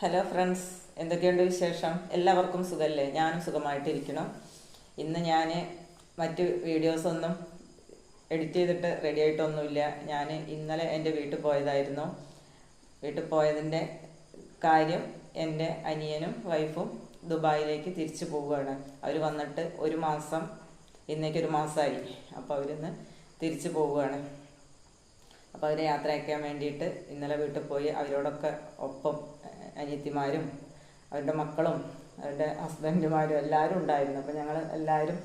Hello friends, എന്തൊക്കെയുണ്ട് വിശേഷം? എല്ലാവർക്കും സുഖമല്ലേ? ഞാനും സുഖമായിട്ടിരിക്കണം. ഇന്ന് ഞാൻ മറ്റ് വീഡിയോസൊന്നും എഡിറ്റ് ചെയ്തിട്ട് റെഡി ആയിട്ടൊന്നുമില്ല. ഞാൻ ഇന്നലെ എൻ്റെ വീട്ടിൽ പോയതായിരുന്നു. വീട്ടിൽ പോയതിൻ്റെ കാര്യം, എൻ്റെ അനിയനും വൈഫും ദുബായിലേക്ക് തിരിച്ചു പോവുകയാണ്. അവർ വന്നിട്ട് ഒരു മാസം, ഇന്നേക്കൊരു മാസമായി. അപ്പോൾ അവരിന്ന് തിരിച്ചു പോവുകയാണ്. അപ്പോൾ അവരെ യാത്രയാക്കാൻ വേണ്ടിയിട്ട് ഇന്നലെ വീട്ടിൽ പോയി അവരോടൊക്കെ ഒപ്പം അനിയത്തിമാരും അവരുടെ മക്കളും അവരുടെ ഹസ്ബൻഡുമാരും എല്ലാവരും ഉണ്ടായിരുന്നു. അപ്പോൾ ഞങ്ങൾ എല്ലാവരും,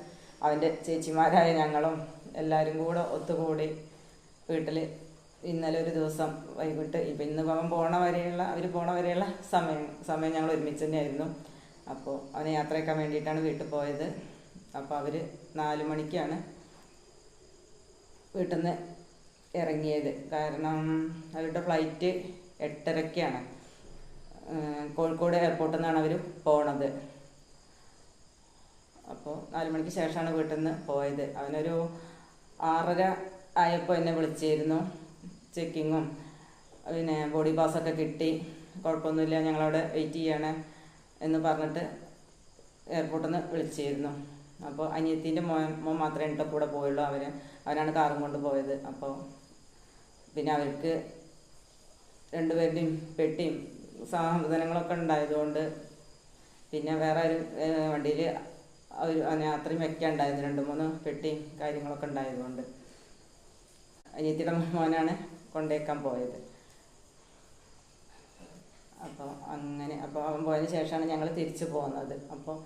അവൻ്റെ ചേച്ചിമാരായ ഞങ്ങളും എല്ലാവരും കൂടെ ഒത്തുകൂടി വീട്ടിൽ ഇന്നലെ ഒരു ദിവസം വൈകിട്ട്, ഇപ്പം ഇന്ന് അവർ പോണ വരെയുള്ള സമയം ഞങ്ങൾ ഒരുമിച്ച് തന്നെയായിരുന്നു. അപ്പോൾ അവനെ യാത്രയാക്കാൻ വേണ്ടിയിട്ടാണ് വീട്ടിൽ പോയത്. അപ്പോൾ അവർ 4 മണിക്കാണ് വീട്ടിൽ നിന്ന് ഇറങ്ങിയത്. കാരണം അവരുടെ ഫ്ലൈറ്റ് 8:30-ക്കാണ്. കോഴിക്കോട് എയർപോർട്ടിൽ നിന്നാണ് അവർ പോണത്. അപ്പോൾ 4 മണിക്ക് ശേഷമാണ് വീട്ടിൽ നിന്ന് പോയത്. അവനൊരു 6:30 ആയപ്പോൾ എന്നെ വിളിച്ചിരുന്നു. ചെക്കിങ്ങും പിന്നെ ബോഡി പാസ്സൊക്കെ കിട്ടി, കുഴപ്പമൊന്നുമില്ല, ഞങ്ങളവിടെ വെയിറ്റ് ചെയ്യണം എന്ന് പറഞ്ഞിട്ട് എയർപോർട്ടിൽ നിന്ന് വിളിച്ചിരുന്നു. അപ്പോൾ അനിയത്തിൻ്റെ മോൻ മാത്രമേ എൻ്റെ കൂടെ പോയുള്ളൂ. അവനാണ് കാറും കൊണ്ട് പോയത്. അപ്പോൾ പിന്നെ അവർക്ക് രണ്ടുപേരുടെയും പെട്ടിയും സാധനങ്ങളൊക്കെ ഉണ്ടായതുകൊണ്ട് പിന്നെ വേറെ ഒരു വണ്ടിയിൽ അത്രയും വെക്കാനുണ്ടായിരുന്നു. 2-3 പെട്ടിയും കാര്യങ്ങളൊക്കെ ഉണ്ടായതുകൊണ്ട് അനിയത്തിയുടെ മോനാണ് കൊണ്ടേക്കാൻ പോയത്. അപ്പോൾ അവൻ പോയതിന് ശേഷമാണ് ഞങ്ങൾ തിരിച്ചു പോകുന്നത്. അപ്പോൾ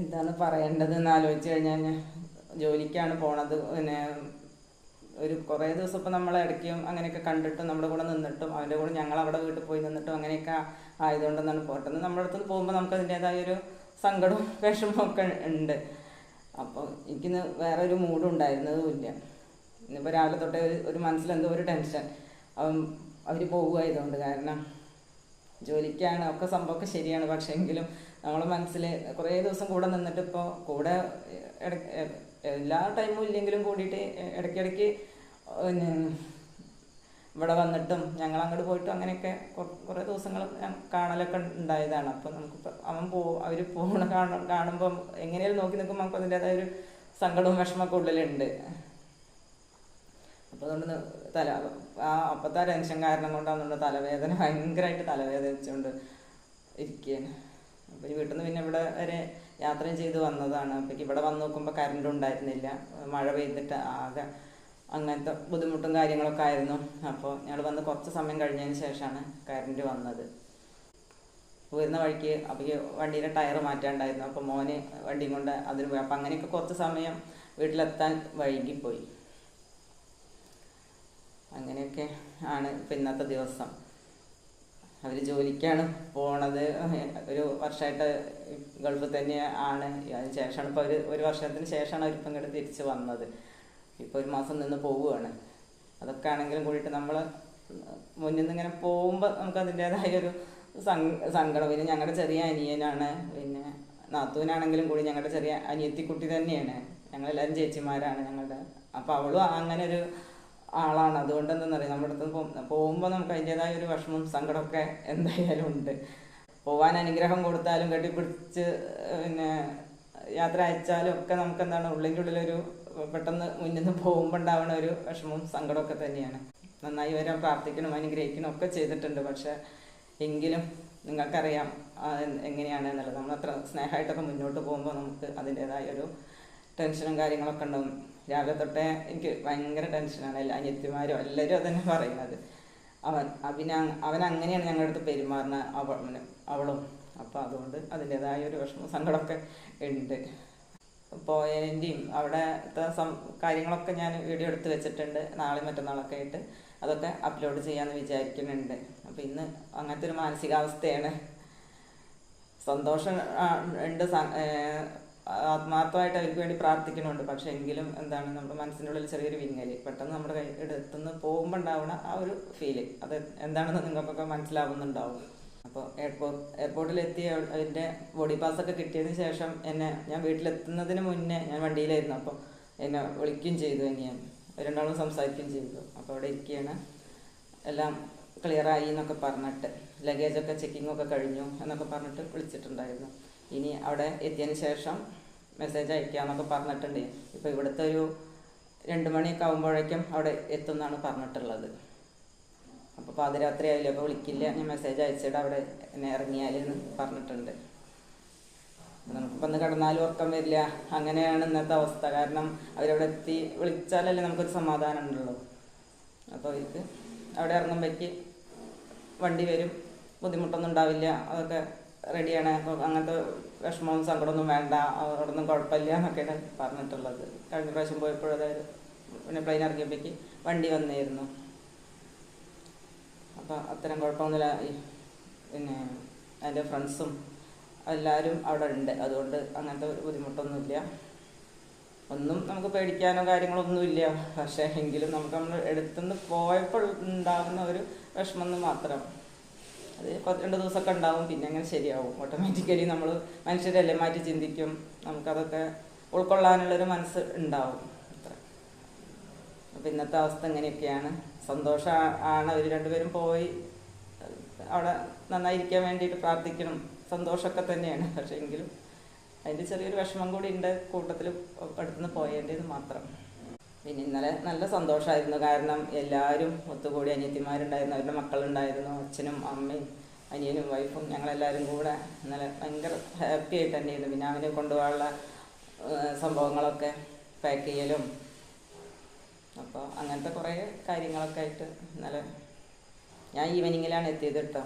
എന്താണ് പറയേണ്ടതെന്ന് ആലോചിച്ച് കഴിഞ്ഞാൽ, ജോലിക്കാണ് പോണത്. പിന്നെ ഒരു കുറേ ദിവസം ഇപ്പോൾ നമ്മൾ ഇടയ്ക്കും അങ്ങനെയൊക്കെ കണ്ടിട്ടും നമ്മുടെ കൂടെ നിന്നിട്ടും അവൻ്റെ കൂടെ ഞങ്ങൾ അവിടെ വീട്ടിൽ പോയി നിന്നിട്ടും അങ്ങനെയൊക്കെ ആയതുകൊണ്ടെന്നാണ് പെട്ടെന്ന് നമ്മുടെ അടുത്ത് പോകുമ്പോൾ നമുക്ക് അതിൻ്റേതായൊരു സങ്കടവും വിഷമമൊക്കെ ഉണ്ട്. അപ്പോൾ എനിക്കിന്ന് വേറെ ഒരു മൂഡും ഉണ്ടായിരുന്നതുമില്ല. ഇന്നിപ്പോൾ രാവിലെ തൊട്ടേ ഒരു മനസ്സിലെന്തോ ഒരു ടെൻഷൻ അവർ പോവുകയായതുകൊണ്ട്. കാരണം ജോലിക്കാണ് ഒക്കെ സംഭവമൊക്കെ ശരിയാണ്, പക്ഷേ എങ്കിലും നമ്മളെ മനസ്സിൽ കുറേ ദിവസം കൂടെ നിന്നിട്ട് ഇപ്പോൾ കൂടെ എല്ലാ ടൈമും ഇല്ലെങ്കിലും കൂടിയിട്ട് ഇടയ്ക്കിടയ്ക്ക് പിന്നെ ഇവിടെ വന്നിട്ടും ഞങ്ങൾ അങ്ങോട്ട് പോയിട്ടും അങ്ങനെയൊക്കെ കുറേ ദിവസങ്ങൾ കാണലൊക്കെ ഉണ്ടായതാണ്. അപ്പോൾ നമുക്കിപ്പോൾ അവർ കാണുമ്പം എങ്ങനെയാലും നോക്കി നിൽക്കുമ്പോൾ നമുക്ക് അതിൻ്റേതായ ഒരു സങ്കടവും വിഷമമൊക്കെ ഉള്ളിലുണ്ട്. അപ്പോൾ അതുകൊണ്ട് അപ്പോഴത്തെ ടെൻഷൻ കാരണം കൊണ്ടാണെന്നുണ്ട് തലവേദന, ഭയങ്കരമായിട്ട് തലവേദനിച്ചുകൊണ്ട് ഇരിക്കുകയാണ്. അപ്പോൾ ഈ വീട്ടിൽ നിന്ന് പിന്നെ ഇവിടെ വരെ യാത്രയും ചെയ്ത് വന്നതാണ്. അപ്പോൾ ഇവിടെ വന്ന് നോക്കുമ്പോൾ കറണ്ടും ഉണ്ടായിരുന്നില്ല. മഴ പെയ്തിട്ട് ആകെ അങ്ങനത്തെ ബുദ്ധിമുട്ടും കാര്യങ്ങളൊക്കെ ആയിരുന്നു. അപ്പോൾ ഞങ്ങൾ വന്ന് കുറച്ച് സമയം കഴിഞ്ഞതിന് ശേഷമാണ് കറണ്ട് വന്നത്. വരുന്ന വഴിക്ക് അപ്പോൾ ഈ വണ്ടിയുടെ ടയർ മാറ്റാണ്ടായിരുന്നു. അപ്പോൾ മോന് വണ്ടിയും കൊണ്ട് അതിന് പോയി. അപ്പോൾ അങ്ങനെയൊക്കെ കുറച്ച് സമയം വീട്ടിലെത്താൻ വൈകിപ്പോയി. അങ്ങനെയൊക്കെ ആണ് ഇപ്പം ഇന്നത്തെ ദിവസം. അവർ ജോലിക്കാണ് പോണത്. ഒരു വർഷമായിട്ട് ഗൾഫിൽ തന്നെ ആണ്. അതിന് ശേഷമാണ് ഇപ്പോൾ ഒരു വർഷത്തിന് ശേഷമാണ് അവരിപ്പം ഇങ്ങോട്ട് തിരിച്ച് വന്നത്. ഇപ്പോൾ ഒരു മാസം നിന്ന് പോവുകയാണ്. അതൊക്കെ ആണെങ്കിലും കൂടിയിട്ട് നമ്മൾ മുന്നിൽ നിന്ന് ഇങ്ങനെ പോകുമ്പോൾ നമുക്ക് അതിൻ്റേതായൊരു സങ്കടം. പിന്നെ ഞങ്ങളുടെ ചെറിയ അനിയനാണ്, പിന്നെ നാത്തൂനാണെങ്കിലും കൂടി ഞങ്ങളുടെ ചെറിയ അനിയത്തിക്കുട്ടി തന്നെയാണ്. ഞങ്ങളെല്ലാവരും ചേച്ചിമാരാണ് ഞങ്ങളുടെ. അപ്പോൾ അവളും അങ്ങനെ ഒരു ആളാണ്. അതുകൊണ്ട് എന്താണെന്നറിയാം, നമ്മുടെ അടുത്ത് പോകുമ്പോൾ നമുക്ക് അതിൻ്റേതായ ഒരു വിഷമവും സങ്കടമൊക്കെ എന്തായാലും ഉണ്ട്. പോകാൻ അനുഗ്രഹം കൊടുത്താലും കെട്ടിപ്പിടിച്ച് പിന്നെ യാത്ര അയച്ചാലും ഒക്കെ നമുക്ക് എന്താണ് ഉള്ളിൻ്റെ ഉള്ളിലൊരു പെട്ടെന്ന് മുന്നിൽ നിന്ന് പോകുമ്പോൾ ഉണ്ടാവുന്ന ഒരു വിഷമവും സങ്കടമൊക്കെ തന്നെയാണ്. നന്നായി വരാൻ പ്രാർത്ഥിക്കണം, അനുഗ്രഹിക്കണം ഒക്കെ ചെയ്തിട്ടുണ്ട്. പക്ഷേ എങ്കിലും നിങ്ങൾക്കറിയാം എങ്ങനെയാണ് എന്നുള്ളത്. നമ്മളത്ര സ്നേഹമായിട്ടൊക്കെ മുന്നോട്ട് പോകുമ്പോൾ നമുക്ക് അതിൻ്റേതായ ഒരു ടെൻഷനും കാര്യങ്ങളൊക്കെ ഉണ്ടാവും. രാവിലെ തൊട്ടേ എനിക്ക് ഭയങ്കര ടെൻഷനാണ്. അനിയത്തിമാരും എല്ലാവരും അതന്നെ പറയുന്നത്. അവൻ അങ്ങനെയാണ് ഞങ്ങളുടെ അടുത്ത് പെരുമാറുന്ന അവളും. അപ്പോൾ അതുകൊണ്ട് അതിൻ്റേതായ ഒരു വിഷമം സങ്കടമൊക്കെ ഉണ്ട്. പോയതിൻ്റെയും അവിടുത്തെ കാര്യങ്ങളൊക്കെ ഞാൻ വീഡിയോ എടുത്ത് വെച്ചിട്ടുണ്ട്. നാളെ മറ്റന്നാളൊക്കെ ആയിട്ട് അതൊക്കെ അപ്ലോഡ് ചെയ്യാമെന്ന് വിചാരിക്കുന്നുണ്ട്. അപ്പോൾ ഇന്ന് അങ്ങനത്തെ ഒരു മാനസികാവസ്ഥയാണ്. സന്തോഷം ഉണ്ട്, ആത്മാർത്ഥമായിട്ട് അവർക്ക് വേണ്ടി പ്രാർത്ഥിക്കുന്നുണ്ട്. പക്ഷേ എങ്കിലും എന്താണ് നമ്മുടെ മനസ്സിൻ്റെ ഉള്ളിൽ ചെറിയൊരു വിങ്ങൽ, പെട്ടെന്ന് നമ്മുടെ എടുത്തുനിന്ന് പോകുമ്പോൾ ഉണ്ടാവുന്ന ആ ഒരു ഫീല്, അത് എന്താണെന്ന് നിങ്ങൾക്കൊക്കെ മനസ്സിലാവുന്നുണ്ടാവും. അപ്പോൾ എയർപോർട്ടിലെത്തി അതിൻ്റെ ബോഡി പാസ്സൊക്കെ കിട്ടിയതിന് ശേഷം ഞാൻ വീട്ടിലെത്തുന്നതിന് മുന്നേ ഞാൻ വണ്ടിയിലായിരുന്നു. അപ്പോൾ എന്നെ വിളിക്കുകയും ചെയ്തു. ഞാൻ രണ്ടാളും സംസാരിക്കുകയും ചെയ്തു. അപ്പോൾ അവിടെ ഇരിക്കുകയാണ്. എല്ലാം ക്ലിയറായി എന്നൊക്കെ പറഞ്ഞിട്ട്, ലഗേജൊക്കെ ചെക്കിങ്ങൊക്കെ കഴിഞ്ഞു എന്നൊക്കെ പറഞ്ഞിട്ട് വിളിച്ചിട്ടുണ്ടായിരുന്നു. ഇനി അവിടെ എത്തിയതിന് ശേഷം മെസ്സേജ് അയക്കാമെന്നൊക്കെ പറഞ്ഞിട്ടുണ്ട്. ഇപ്പോൾ ഇവിടുത്തെ ഒരു 2 മണിയൊക്കെ ആകുമ്പോഴേക്കും അവിടെ എത്തും എന്നാണ് പറഞ്ഞിട്ടുള്ളത്. അപ്പോൾ പാതിരാത്രി ആയില്ലേ, അപ്പോൾ വിളിക്കില്ല, ഞാൻ മെസ്സേജ് അയച്ചിട്ട് അവിടെ എന്നെ ഇറങ്ങിയാലെന്ന് പറഞ്ഞിട്ടുണ്ട്. നമുക്കിപ്പോൾ ഒന്ന് കിടന്നാലും ഉറക്കം വരില്ല, അങ്ങനെയാണ് ഇന്നത്തെ അവസ്ഥ. കാരണം അവരവിടെ എത്തി വിളിച്ചാലല്ലേ നമുക്കൊരു സമാധാനം ഉണ്ടല്ലോ. അപ്പോൾ അവർക്ക് അവിടെ ഇറങ്ങുമ്പോഴേക്ക് വണ്ടി വരും, ബുദ്ധിമുട്ടൊന്നും ഉണ്ടാവില്ല, അതൊക്കെ റെഡിയാണ്. അപ്പോൾ അങ്ങനത്തെ വിഷമവും സങ്കടമൊന്നും വേണ്ട, അവിടെ ഒന്നും കുഴപ്പമില്ല എന്നൊക്കെയാണ് പറഞ്ഞിട്ടുള്ളത്. കഴിഞ്ഞ പ്രാവശ്യം പോയപ്പോൾ അതായത് പിന്നെ പ്ലെയിൻ ഇറങ്ങിയപ്പോഴേക്ക് വണ്ടി വന്നായിരുന്നു. അപ്പോൾ അത്തരം കുഴപ്പമൊന്നുമില്ല. പിന്നെ എൻ്റെ ഫ്രണ്ട്സും എല്ലാവരും അവിടെ ഉണ്ട്, അതുകൊണ്ട് അങ്ങനത്തെ ഒരു ബുദ്ധിമുട്ടൊന്നുമില്ല. ഒന്നും നമുക്ക് പേടിക്കാനോ കാര്യങ്ങളൊന്നുമില്ല. പക്ഷേ എങ്കിലും നമുക്ക് നമ്മൾ എടുത്തുനിന്ന് പോയപ്പോൾ ഉണ്ടാകുന്ന ഒരു വിഷമം മാത്രം. അത് 2 ദിവസമൊക്കെ ഉണ്ടാവും, പിന്നെ അങ്ങനെ ശരിയാവും. ഓട്ടോമാറ്റിക്കലി നമ്മൾ മനുഷ്യരല്ലേ, മാറ്റി ചിന്തിക്കും, നമുക്കതൊക്കെ ഉൾക്കൊള്ളാനുള്ളൊരു മനസ്സ് ഉണ്ടാവും. അത്ര. അപ്പം ഇന്നത്തെ അവസ്ഥ ഇങ്ങനെയൊക്കെയാണ്. സന്തോഷമാണ് അവർ രണ്ടുപേരും പോയി അവിടെ നന്നായിരിക്കാൻ വേണ്ടിയിട്ട് പ്രാർത്ഥിക്കണം. സന്തോഷമൊക്കെ തന്നെയാണ്. പക്ഷേ എങ്കിലും അതിൻ്റെ ചെറിയൊരു വിഷമം കൂടി ഉണ്ട്, കൂട്ടത്തിൽ അടുത്തുനിന്ന് പോയേണ്ടത് മാത്രം. പിന്നെ ഇന്നലെ നല്ല സന്തോഷമായിരുന്നു. കാരണം എല്ലാവരും ഒത്തുകൂടി, അനിയത്തിമാരുണ്ടായിരുന്നു, അവരുടെ മക്കളുണ്ടായിരുന്നു, അച്ഛനും അമ്മയും അനിയനും വൈഫും ഞങ്ങളെല്ലാവരും കൂടെ ഇന്നലെ ഭയങ്കര ഹാപ്പി ആയിട്ട് തന്നെയായിരുന്നു. പിന്നെ അവന് കൊണ്ടുപോകാനുള്ള സംഭവങ്ങളൊക്കെ പാക്ക് ചെയ്യലും, അപ്പോൾ അങ്ങനത്തെ കുറേ കാര്യങ്ങളൊക്കെ ആയിട്ട് ഇന്നലെ ഞാൻ ഈവനിങ്ങിലാണ് എത്തിയത് കേട്ടോ.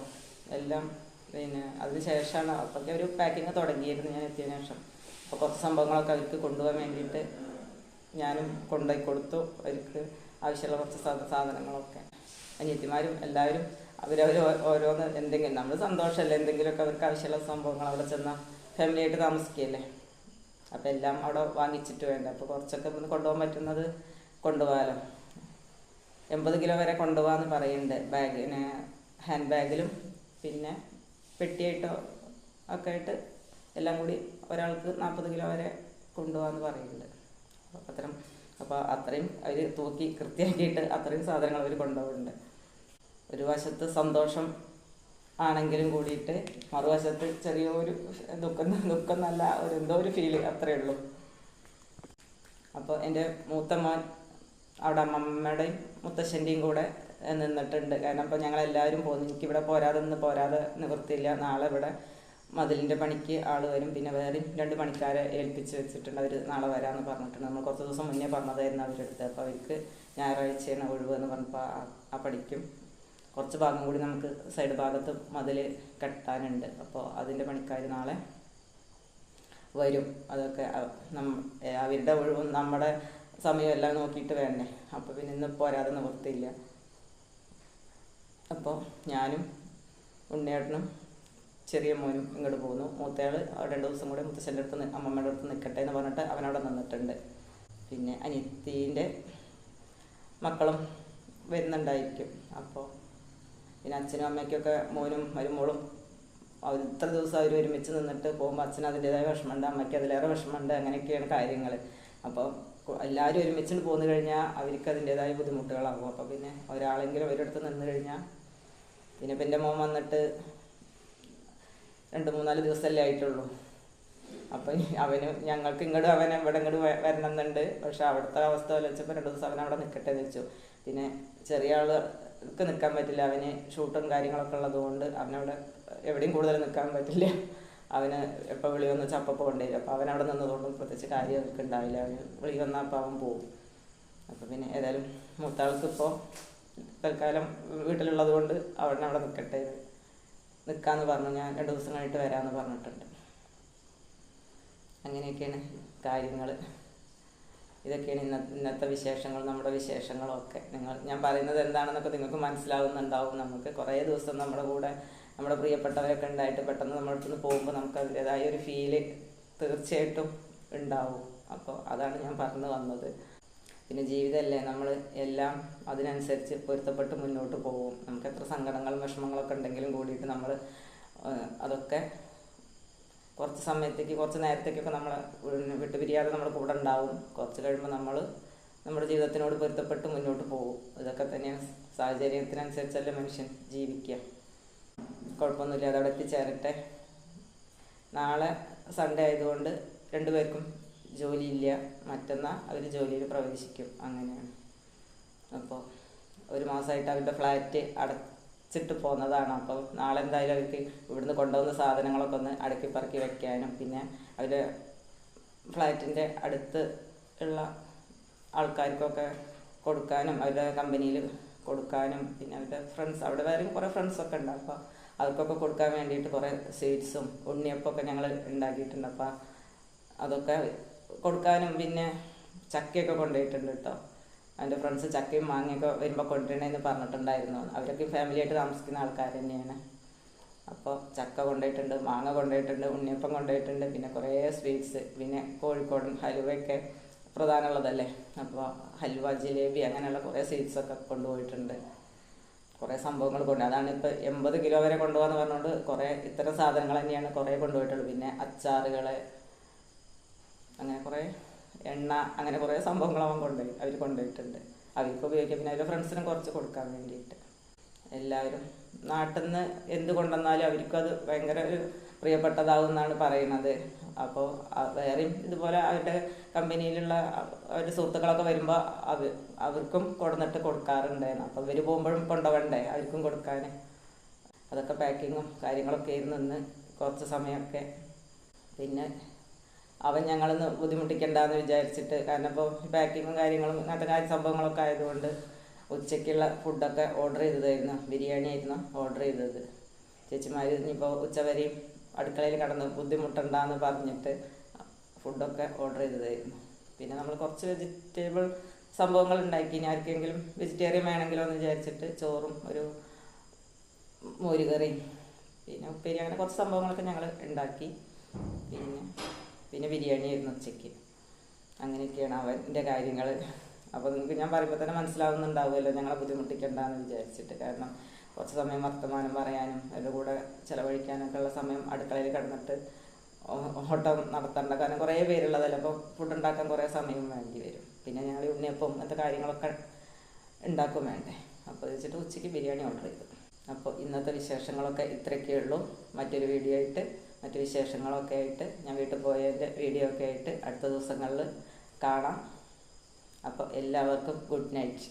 എല്ലാം പിന്നെ അതിന് ശേഷമാണ്, അപ്പോഴൊക്കെ ഒരു പാക്കിങ് തുടങ്ങിയിരുന്നു ഞാൻ എത്തിയതിനു ശേഷം. അപ്പോൾ കുറച്ച് സംഭവങ്ങളൊക്കെ അവർക്ക് കൊണ്ടുപോകാൻ വേണ്ടിയിട്ട് ഞാനും കൊണ്ടുപോയി കൊടുത്തു. അവർക്ക് ആവശ്യമുള്ള കുറച്ച് സാധനങ്ങളൊക്കെ അനിയത്തിമാരും എല്ലാവരും അവരവർ ഓരോന്ന് എന്തെങ്കിലും, നമ്മൾ സന്തോഷമല്ലേ, എന്തെങ്കിലുമൊക്കെ അവർക്ക് ആവശ്യമുള്ള സംഭവങ്ങൾ അവിടെ ചെന്നാൽ ഫാമിലിയായിട്ട് താമസിക്കുകയല്ലേ, അപ്പോൾ എല്ലാം അവിടെ വാങ്ങിച്ചിട്ട് വേണ്ട. അപ്പോൾ കുറച്ചൊക്കെ ഇന്ന് കൊണ്ടുപോകാൻ പറ്റുന്നത് കൊണ്ടുപോകാമല്ലോ. 80 കിലോ വരെ കൊണ്ടുപോകാമെന്ന് പറയുന്നുണ്ട്. ബാഗിന് ഹാൻഡ് ബാഗിലും പിന്നെ പെട്ടിയായിട്ടോ ഒക്കെ ആയിട്ട് എല്ലാം കൂടി ഒരാൾക്ക് 40 കിലോ വരെ കൊണ്ടുപോകാമെന്ന് പറയുന്നുണ്ട്. അപ്പോൾ അത്രയും അവർ തൂക്കി കൃത്യമാക്കിയിട്ട് അത്രയും സാധനങ്ങൾ അവർ കൊണ്ടുപോകുന്നുണ്ട്. ഒരു വശത്ത് സന്തോഷം ആണെങ്കിലും കൂടിയിട്ട് മറുവശത്ത് ചെറിയൊരു ദുഃഖം നല്ല ഒരു എന്തോ ഒരു ഫീല്, അത്രയേ ഉള്ളൂ. അപ്പോൾ എൻ്റെ മൂത്ത മോൻ അവിടെ അമ്മമ്മയുടെയും മുത്തശ്ശൻ്റെയും കൂടെ നിന്നിട്ടുണ്ട്. കാരണം അപ്പോൾ ഞങ്ങളെല്ലാവരും പോകുന്നു. എനിക്കിവിടെ പോരാതെ നിവൃത്തിയില്ല. നാളെ ഇവിടെ മതിലിൻ്റെ പണിക്ക് ആൾ വരും. പിന്നെ വേറെ 2 പണിക്കാരെ ഏൽപ്പിച്ച് വെച്ചിട്ടുണ്ട്. അവർ നാളെ വരാമെന്ന് പറഞ്ഞിട്ടുണ്ട്. നമ്മൾ കുറച്ച് ദിവസം മുന്നേ പറഞ്ഞതായിരുന്നു അവരുടെ അടുത്ത്. അപ്പോൾ അവർക്ക് ഞായറാഴ്ചയാണ് ഒഴിവെന്ന് പറഞ്ഞപ്പോൾ ആ പണിക്കും കുറച്ച് ഭാഗം കൂടി നമുക്ക് സൈഡ് ഭാഗത്ത് മതിൽ കെട്ടാനുണ്ട്. അപ്പോൾ അതിൻ്റെ പണിക്കാർ നാളെ വരും. അതൊക്കെ അവരുടെ ഒഴിവും നമ്മുടെ സമയം എല്ലാം നോക്കിയിട്ട് വേണ്ടേ. അപ്പോൾ പിന്നെ ഇന്ന് പോരാതെ നിവൃത്തിയില്ല. അപ്പോൾ ഞാനും ഉണ്ണിയേട്ടനും ചെറിയ മോനും ഇങ്ങോട്ട് പോകുന്നു. മൂത്തയാൾ 2 ദിവസം കൂടെ മുത്തശ്ശൻ്റെ അടുത്ത് അമ്മമ്മയുടെ അടുത്ത് നിൽക്കട്ടെ എന്ന് പറഞ്ഞിട്ട് അവനവിടെ നിന്നിട്ടുണ്ട്. പിന്നെ അനിയത്തീൻ്റെ മക്കളും വരുന്നുണ്ടായിരിക്കും. അപ്പോൾ പിന്നെ അച്ഛനും അമ്മയ്ക്കൊക്കെ മോനും മരുമോളും അവർ ഇത്ര ദിവസം അവർ ഒരുമിച്ച് നിന്നിട്ട് പോകുമ്പോൾ അച്ഛന് അതിൻ്റേതായ വിഷമമുണ്ട്, അമ്മയ്ക്ക് അതിലേറെ വിഷമമുണ്ട്. അങ്ങനെയൊക്കെയാണ് കാര്യങ്ങൾ. അപ്പോൾ എല്ലാവരും ഒരുമിച്ച് പോന്നു കഴിഞ്ഞാൽ അവർക്ക് അതിൻ്റേതായ ബുദ്ധിമുട്ടുകളാകും. അപ്പോൾ പിന്നെ ഒരാളെങ്കിലും അവരുടെ അടുത്ത് നിന്ന് കഴിഞ്ഞാൽ പിന്നെ ഇപ്പം എൻ്റെ മോൻ വന്നിട്ട് 2-3-4 ദിവസമല്ലേ ആയിട്ടുള്ളൂ. അപ്പം ഞങ്ങൾക്ക് ഇങ്ങോട്ട് ഇവിടെ ഇങ്ങോട്ട് വരണമെന്നുണ്ട്. പക്ഷെ അവിടുത്തെ അവസ്ഥ വെച്ചപ്പോൾ 2 ദിവസം അവനവിടെ നിൽക്കട്ടെ എന്ന് വെച്ചു. പിന്നെ ചെറിയ ആൾക്ക് നിൽക്കാൻ പറ്റില്ല, അവന് ഷൂട്ടും കാര്യങ്ങളൊക്കെ ഉള്ളത് കൊണ്ട് അവനവിടെ എവിടെയും കൂടുതൽ നിൽക്കാൻ പറ്റില്ല. അവന് എപ്പോൾ വിളി വന്ന് വെച്ചാൽ അപ്പോൾ കൊണ്ടുവരും. അപ്പോൾ അവനവിടെ നിന്നതുകൊണ്ടും പ്രത്യേകിച്ച് കാര്യം അവർക്ക് ഉണ്ടാവില്ല. അവന് വിളി വന്നാൽ അപ്പോൾ അവൻ പോവും. അപ്പോൾ പിന്നെ ഏതായാലും മൂത്താൾക്ക് ഇപ്പോൾ തൽക്കാലം വീട്ടിലുള്ളത് കൊണ്ട് അവിടെ നിൽക്കട്ടെ, നിൽക്കാമെന്ന് പറഞ്ഞു. ഞാൻ 2 ദിവസം കഴിഞ്ഞിട്ട് വരാമെന്ന് പറഞ്ഞിട്ടുണ്ട്. അങ്ങനെയൊക്കെയാണ് കാര്യങ്ങൾ. ഇതൊക്കെയാണ് ഇന്നത്തെ വിശേഷങ്ങൾ, നമ്മുടെ വിശേഷങ്ങളൊക്കെ. ഞാൻ പറയുന്നത് എന്താണെന്നൊക്കെ നിങ്ങൾക്ക് മനസ്സിലാവുന്നുണ്ടാവും. നമുക്ക് കുറേ ദിവസം നമ്മുടെ കൂടെ നമ്മുടെ പ്രിയപ്പെട്ടവരൊക്കെ ഉണ്ടായിട്ട് പെട്ടെന്ന് നമ്മുടെ അടുത്ത് നിന്ന് പോകുമ്പോൾ നമുക്ക് അതിൻ്റേതായ ഒരു ഫീല് തീർച്ചയായിട്ടും ഉണ്ടാവും. അപ്പോൾ അതാണ് ഞാൻ പറഞ്ഞു വന്നത്. പിന്നെ ജീവിതമല്ലേ, നമ്മൾ എല്ലാം അതിനനുസരിച്ച് പൊരുത്തപ്പെട്ട് മുന്നോട്ട് പോകും. നമുക്ക് എത്ര സങ്കടങ്ങളും വിഷമങ്ങളൊക്കെ ഉണ്ടെങ്കിലും കൂടിയിട്ട് നമ്മൾ അതൊക്കെ കുറച്ച് സമയത്തേക്ക് കുറച്ച് നേരത്തേക്കൊക്കെ നമ്മൾ വിട്ടുപിരിയാതെ നമ്മുടെ കൂടെ ഉണ്ടാവും. കുറച്ച് കഴിയുമ്പോൾ നമ്മൾ നമ്മുടെ ജീവിതത്തിനോട് പൊരുത്തപ്പെട്ട് മുന്നോട്ട് പോകും. ഇതൊക്കെ തന്നെയാണ്, സാഹചര്യത്തിനനുസരിച്ചല്ലേ മനുഷ്യൻ ജീവിക്കുക. കുഴപ്പമൊന്നുമില്ലാതെ അവിടെ എത്തിച്ചേരട്ടെ. നാളെ സൺഡേ ആയതുകൊണ്ട് രണ്ടുപേർക്കും ജോലിയില്ല. മറ്റന്നാൾ അവർ ജോലിയിൽ പ്രവേശിക്കും. അങ്ങനെയാണ്. അപ്പോൾ ഒരു മാസമായിട്ട് അവരുടെ ഫ്ലാറ്റ് അടച്ചിട്ട് പോകുന്നതാണ്. അപ്പോൾ നാളെ എന്തായാലും അവർക്ക് ഇവിടുന്ന് കൊണ്ടുവന്ന സാധനങ്ങളൊക്കെ ഒന്ന് അടുക്കി പറക്കി വെക്കാനും, പിന്നെ അവരുടെ ഫ്ലാറ്റിൻ്റെ അടുത്ത് ഉള്ള ആൾക്കാർക്കൊക്കെ കൊടുക്കാനും, അവരുടെ കമ്പനിയിൽ കൊടുക്കാനും, പിന്നെ അവരുടെ ഫ്രണ്ട്സ്, അവിടെ വേറെയും കുറേ ഫ്രണ്ട്സൊക്കെ ഉണ്ട്. അപ്പോൾ അവർക്കൊക്കെ കൊടുക്കാൻ വേണ്ടിയിട്ട് കുറേ സ്വീറ്റ്സും ഉണ്ണിയപ്പമൊക്കെ ഞങ്ങൾ ഉണ്ടാക്കിയിട്ടുണ്ട്. അപ്പോൾ അതൊക്കെ കൊടുക്കാനും, പിന്നെ ചക്കയൊക്കെ കൊണ്ടുപോയിട്ടുണ്ട് കേട്ടോ. എൻ്റെ ഫ്രണ്ട്സ് ചക്കയും മാങ്ങയൊക്കെ വരുമ്പോൾ കൊണ്ടുവരണമെന്ന് പറഞ്ഞിട്ടുണ്ടായിരുന്നു. അവരൊക്കെ ഫാമിലിയായിട്ട് താമസിക്കുന്ന ആൾക്കാർ തന്നെയാണ്. അപ്പോൾ ചക്ക കൊണ്ടുപോയിട്ടുണ്ട്, മാങ്ങ കൊണ്ടുപോയിട്ടുണ്ട്, ഉണ്ണിയപ്പം കൊണ്ടുപോയിട്ടുണ്ട്, പിന്നെ കുറേ സ്വീറ്റ്സ്, പിന്നെ കോഴിക്കോടൻ ഹലുവയൊക്കെ പ്രധാനമുള്ളതല്ലേ. അപ്പോൾ ഹൽവ, ജിലേബി അങ്ങനെയുള്ള കുറേ സ്വീറ്റ്സൊക്കെ കൊണ്ടുപോയിട്ടുണ്ട്. കുറേ സംഭവങ്ങൾ അതാണ് ഇപ്പോൾ 80 കിലോ വരെ കൊണ്ടുപോകാന്ന് പറഞ്ഞുകൊണ്ട് കുറേ ഇത്തരം സാധനങ്ങൾ തന്നെയാണ് കുറേ കൊണ്ടുപോയിട്ടുള്ളത്. പിന്നെ അച്ചാറുകൾ, അങ്ങനെ കുറേ എണ്ണ, അങ്ങനെ കുറേ സംഭവങ്ങൾ അവർ കൊണ്ടുപോയിട്ടുണ്ട്. അവർക്ക് ഉപയോഗിക്കാം, പിന്നെ അവരുടെ ഫ്രണ്ട്സിനും കുറച്ച് കൊടുക്കാൻ വേണ്ടിയിട്ട്. എല്ലാവരും നാട്ടിൽ നിന്ന് എന്ത് കൊണ്ടുവന്നാലും അവർക്കത് ഭയങ്കര ഒരു പ്രിയപ്പെട്ടതാവും എന്നാണ് പറയുന്നത്. അപ്പോൾ വേറെയും ഇതുപോലെ അവരുടെ കമ്പനിയിലുള്ള അവരുടെ സുഹൃത്തുക്കളൊക്കെ വരുമ്പോൾ അവർക്കും കൊടുന്നിട്ട് കൊടുക്കാറുണ്ടായിരുന്നു. അപ്പോൾ ഇവർ പോകുമ്പോഴും കൊണ്ടുപോകണ്ടേ അവർക്കും കൊടുക്കാൻ. അതൊക്കെ പാക്കിങ്ങും കാര്യങ്ങളൊക്കെ ആയിരുന്നു ഇന്ന് കുറച്ച് സമയമൊക്കെ. പിന്നെ അവൻ ഞങ്ങളൊന്ന് ബുദ്ധിമുട്ടിക്കണ്ടെന്ന് വിചാരിച്ചിട്ട്, കാരണം ഇപ്പോൾ പാക്കിങ്ങും കാര്യങ്ങളും അങ്ങനത്തെ സംഭവങ്ങളൊക്കെ ആയതുകൊണ്ട് ഉച്ചയ്ക്കുള്ള ഫുഡൊക്കെ ഓർഡർ ചെയ്തതായിരുന്നു. ബിരിയാണി ആയിരുന്നു ഓർഡർ ചെയ്തത്. ചേച്ചിമാർ ഇനിയിപ്പോൾ ഉച്ചവരെയും അടുക്കളയിൽ കടന്ന് ബുദ്ധിമുട്ടുണ്ടെന്ന് പറഞ്ഞിട്ട് ഫുഡൊക്കെ ഓർഡർ ചെയ്തതായിരുന്നു. പിന്നെ നമ്മൾ കുറച്ച് വെജിറ്റബിൾ സംഭവങ്ങൾ ഉണ്ടാക്കി. ഇനി ആർക്കെങ്കിലും വെജിറ്റേറിയൻ വേണമെങ്കിലോ എന്ന് വിചാരിച്ചിട്ട് ചോറും ഒരു മോരുകറിയും പിന്നെ ഉപ്പേരി, അങ്ങനെ കുറച്ച് സംഭവങ്ങളൊക്കെ ഞങ്ങൾ ഉണ്ടാക്കി. പിന്നെ ബിരിയാണി ആയിരുന്നു ഉച്ചയ്ക്ക്. അങ്ങനെയൊക്കെയാണ് അവൻ്റെ കാര്യങ്ങൾ. അപ്പോൾ നിങ്ങൾക്ക് ഞാൻ പറയുമ്പോൾ തന്നെ മനസ്സിലാവുന്നുണ്ടാവുമല്ലോ ഞങ്ങളെ ബുദ്ധിമുട്ടിക്കണ്ടെന്ന് വിചാരിച്ചിട്ട്. കാരണം കുറച്ച് സമയം വർത്തമാനം പറയാനും അതിൻ്റെ കൂടെ ചിലവഴിക്കാനൊക്കെ ഉള്ള സമയം അടുക്കളയിൽ കിടന്നിട്ട് ഓട്ടം നടത്തേണ്ട. കാരണം കുറേ പേരുള്ളതല്ല, അപ്പോൾ ഫുഡ് ഉണ്ടാക്കാൻ കുറേ സമയം വേണ്ടി വരും. പിന്നെ ഞങ്ങൾ ഉണ്ണിയപ്പം അങ്ങനത്തെ കാര്യങ്ങളൊക്കെ ഉണ്ടാക്കും വേണ്ടേ. അപ്പോൾ വെച്ചിട്ട് ഉച്ചയ്ക്ക് ബിരിയാണി ഓർഡർ ചെയ്തു. അപ്പോൾ ഇന്നത്തെ വിശേഷങ്ങളൊക്കെ ഇത്രയൊക്കെ ഉള്ളൂ. മറ്റൊരു വീഡിയോ ആയിട്ട്, മറ്റു വിശേഷങ്ങളൊക്കെ ആയിട്ട്, ഞാൻ വീട്ടിൽ പോയതിൻ്റെ വീഡിയോ ഒക്കെ ആയിട്ട് അടുത്ത ദിവസങ്ങളിൽ കാണാം. അപ്പോൾ എല്ലാവർക്കും ഗുഡ് നൈറ്റ്.